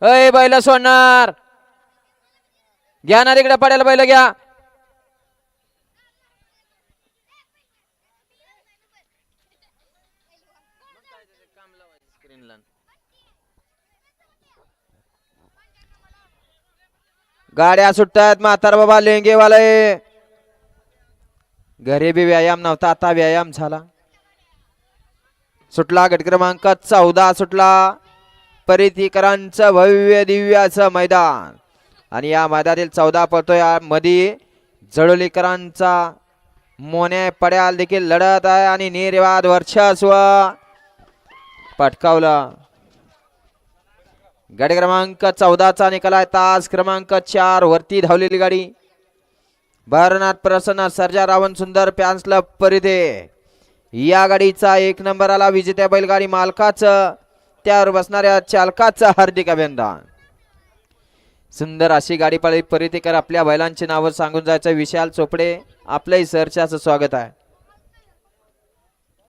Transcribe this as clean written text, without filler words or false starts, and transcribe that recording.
अय बैल सोडणार, घ्या ना तिकडे पडेल बैल घ्या. गाड्या सुटतात म्हातार बाबा लेंगेवाले. घरी बी व्यायाम नव्हता, आता व्यायाम झाला. सुटला गट क्रमांक 14 सुटला परितीकरांचं भव्य दिव्याचं मैदान. आणि या मैदानातील 14 पळतोय. मध्ये जळोलीकरांचा मोन्या पड्याल देखील लढत आहे आणि निर्वाद वर्चस्व पटकावला. गट क्रमांक 14चा निकाल आहे. तास क्रमांक 4 वरती धावलेली गाडी भरनाथ प्रसन्न सर्जा रावण सुंदर फॅन्स क्लब परिधे. या गाडीचा 1 नंबर आला. विजेत्या बैलगाडी मालकाचं त्यावर बसणाऱ्या चालकाचं हार्दिक अभिनंदन. सुंदर अशी गाडी पळी परितेकर. आपल्या बैलांची नावं सांगून जायचं. विशाल चोपडे आपलंही सहर्षाचं स्वागत आहे.